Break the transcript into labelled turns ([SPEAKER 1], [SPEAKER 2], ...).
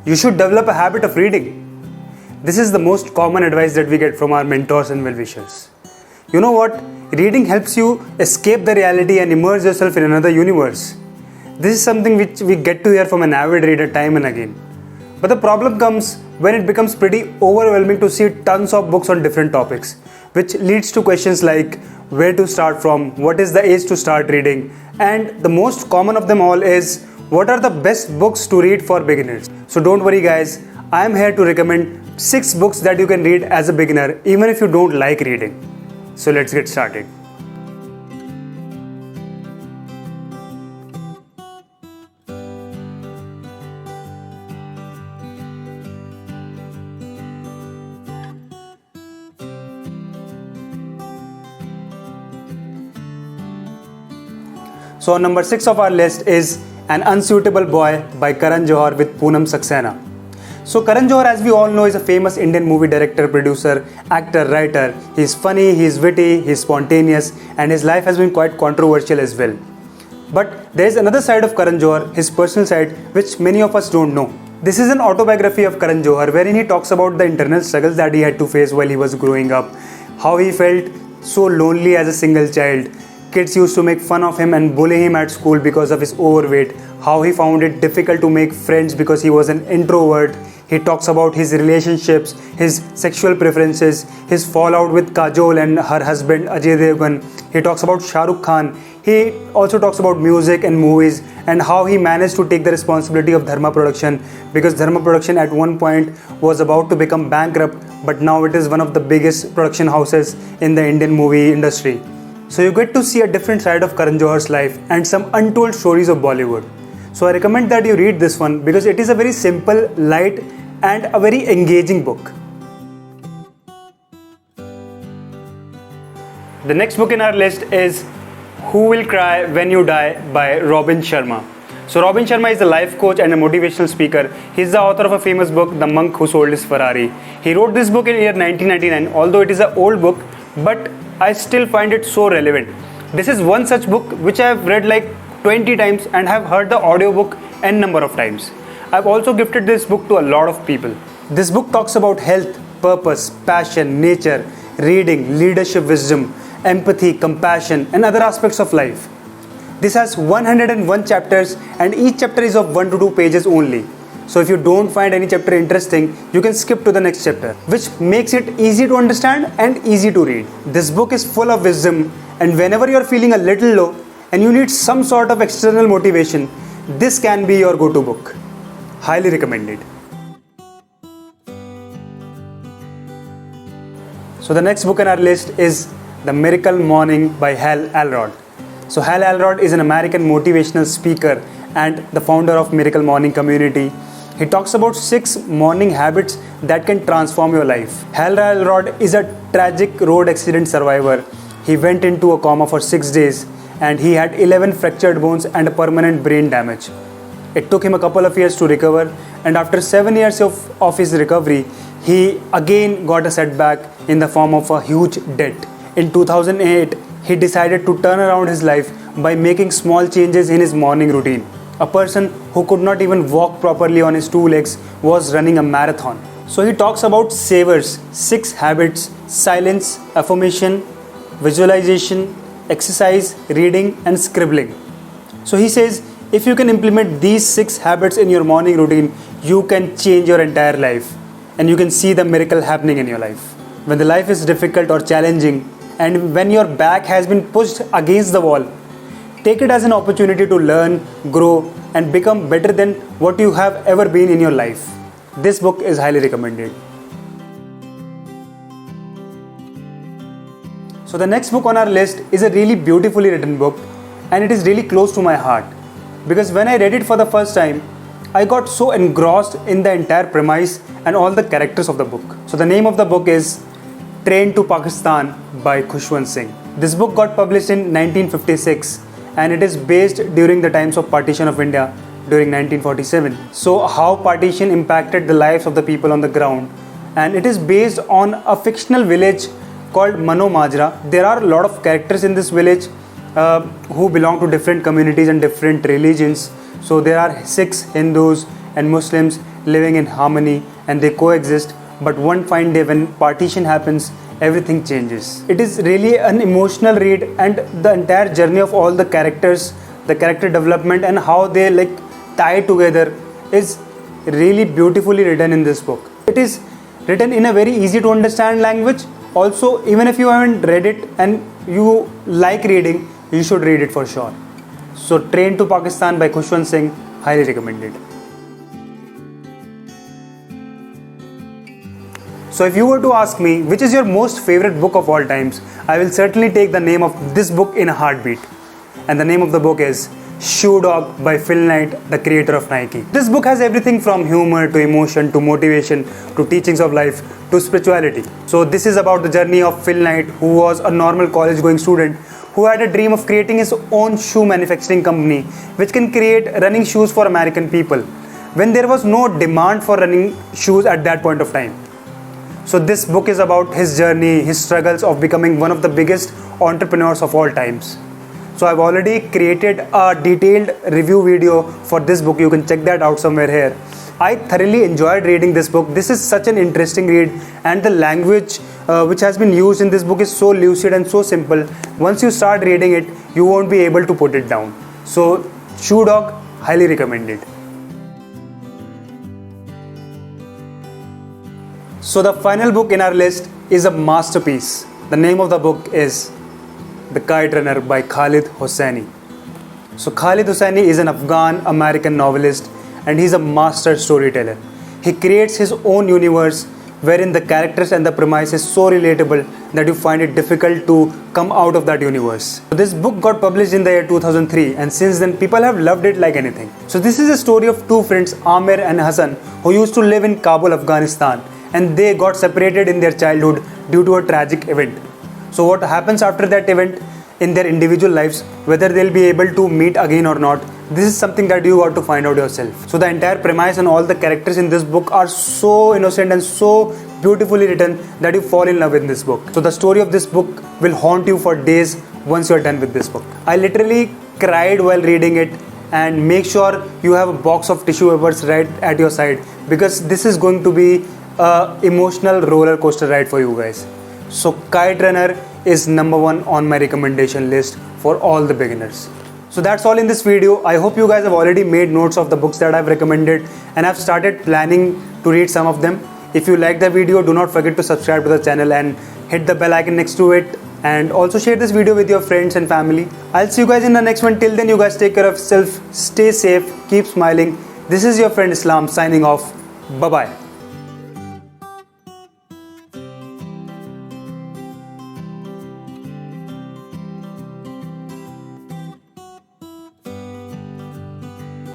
[SPEAKER 1] You should develop a habit of reading. This is the most common advice that we get from our mentors and well-wishers. You know what? Reading helps you escape the reality and immerse yourself in another universe. This is something which we get to hear from an avid reader time and again. But the problem comes when it becomes pretty overwhelming to see tons of books on different topics, which leads to questions like where to start from, what is the age to start reading, and the most common of them all is what are the best books to read for beginners. So don't worry guys, I am here to recommend 6 books that you can read as a beginner even if you don't like reading. So let's get started. So number 6 of our list is An Unsuitable Boy by Karan Johar with Poonam Saxena. So Karan Johar, as we all know, is a famous Indian movie director, producer, actor, writer. He's funny, he's witty, he's spontaneous, and his life has been quite controversial as well. But there is another side of Karan Johar, his personal side, which many of us don't know. This is an autobiography of Karan Johar wherein he talks about the internal struggles that he had to face while he was growing up, how he felt so lonely as a single child. Kids used to make fun of him and bully him at school because of his overweight, how he found it difficult to make friends because he was an introvert. He talks about his relationships, his sexual preferences, his fallout with Kajol and her husband Ajay Devgan. He talks about Shah Rukh Khan. He also talks about music and movies and how he managed to take the responsibility of Dharma Production, because Dharma Production at one point was about to become bankrupt, but now it is one of the biggest production houses in the Indian movie industry. So you get to see a different side of Karan Johar's life and some untold stories of Bollywood. So I recommend that you read this one because it is a very simple, light and a very engaging book. The next book in our list is Who Will Cry When You Die by Robin Sharma. So Robin Sharma is a life coach and a motivational speaker. He is the author of a famous book, The Monk Who Sold His Ferrari. He wrote this book in year 1999, although it is an old book, but I still find it so relevant. This is one such book which I have read like 20 times and have heard the audiobook n number of times. I've also gifted this book to a lot of people. This book talks about health, purpose, passion, nature, reading, leadership, wisdom, empathy, compassion and other aspects of life. This has 101 chapters and each chapter is of 1 to 2 pages only. So if you don't find any chapter interesting, you can skip to the next chapter, which makes it easy to understand and easy to read. This book is full of wisdom, and whenever you are feeling a little low and you need some sort of external motivation, this can be your go-to book. Highly recommended. So the next book on our list is The Miracle Morning by Hal Elrod. So Hal Elrod is an American motivational speaker and the founder of Miracle Morning community. He talks about 6 morning habits that can transform your life. Hal Elrod is a tragic road accident survivor. He went into a coma for 6 days and he had 11 fractured bones and a permanent brain damage. It took him a couple of years to recover, and after 7 years of his recovery, he again got a setback in the form of a huge debt. In 2008, he decided to turn around his life by making small changes in his morning routine. A person who could not even walk properly on his 2 legs was running a marathon. So he talks about Savers, 6 habits: silence, affirmation, visualization, exercise, reading and scribbling. So he says if you can implement these 6 habits in your morning routine, you can change your entire life and you can see the miracle happening in your life. When the life is difficult or challenging and when your back has been pushed against the wall, take it as an opportunity to learn, grow and become better than what you have ever been in your life. This book is highly recommended. So the next book on our list is a really beautifully written book and it is really close to my heart because when I read it for the first time, I got so engrossed in the entire premise and all the characters of the book. So the name of the book is Train to Pakistan by Khushwant Singh. This book got published in 1956 and it is based during the times of partition of India during 1947. So how partition impacted the lives of the people on the ground, and it is based on a fictional village called Mano Majra. There are a lot of characters in this village who belong to different communities and different religions. So there are Sikhs, Hindus and Muslims living in harmony and they coexist. But one fine day when partition happens, everything changes. It is really an emotional read, and the entire journey of all the characters, the character development and how they like tie together is really beautifully written in this book. It is written in a very easy to understand language. Also, even if you haven't read it and you like reading, you should read it for sure. So Train to Pakistan by Khushwant Singh, highly recommended. So if you were to ask me which is your most favorite book of all times, I will certainly take the name of this book in a heartbeat. And the name of the book is Shoe Dog by Phil Knight, the creator of Nike. This book has everything from humor to emotion to motivation to teachings of life to spirituality. So this is about the journey of Phil Knight, who was a normal college going student who had a dream of creating his own shoe manufacturing company which can create running shoes for American people when there was no demand for running shoes at that point of time. So this book is about his journey, his struggles of becoming one of the biggest entrepreneurs of all times. So I've already created a detailed review video for this book. You can check that out somewhere here. I thoroughly enjoyed reading this book. This is such an interesting read, and the language which has been used in this book is so lucid and so simple. Once you start reading it, you won't be able to put it down. So Shoe Dog, highly recommended. So the final book in our list is a masterpiece. The name of the book is The Kite Runner by Khalid Hosseini. So Khalid Hosseini is an Afghan-American novelist and he's a master storyteller. He creates his own universe wherein the characters and the premise is so relatable that you find it difficult to come out of that universe. So this book got published in the year 2003 and since then people have loved it like anything. So this is a story of two friends, Amir and Hassan, who used to live in Kabul, Afghanistan, and they got separated in their childhood due to a tragic event. So what happens after that event in their individual lives, whether they'll be able to meet again or not, this is something that you got to find out yourself. So the entire premise and all the characters in this book are so innocent and so beautifully written that you fall in love with this book. So the story of this book will haunt you for days once you're done with this book. I literally cried while reading it, and make sure you have a box of tissue papers right at your side because this is going to be an emotional roller coaster ride for you guys. So Kite Runner is number one on my recommendation list for all the beginners. So that's all in this video. I hope you guys have already made notes of the books that I've recommended and I've started planning to read some of them. If you like the video, do not forget to subscribe to the channel and hit the bell icon next to it, and also share this video with your friends and family. I'll see you guys in the next one. Till then, you guys take care of yourself, stay safe, keep smiling. This is your friend Islam signing off. Bye bye.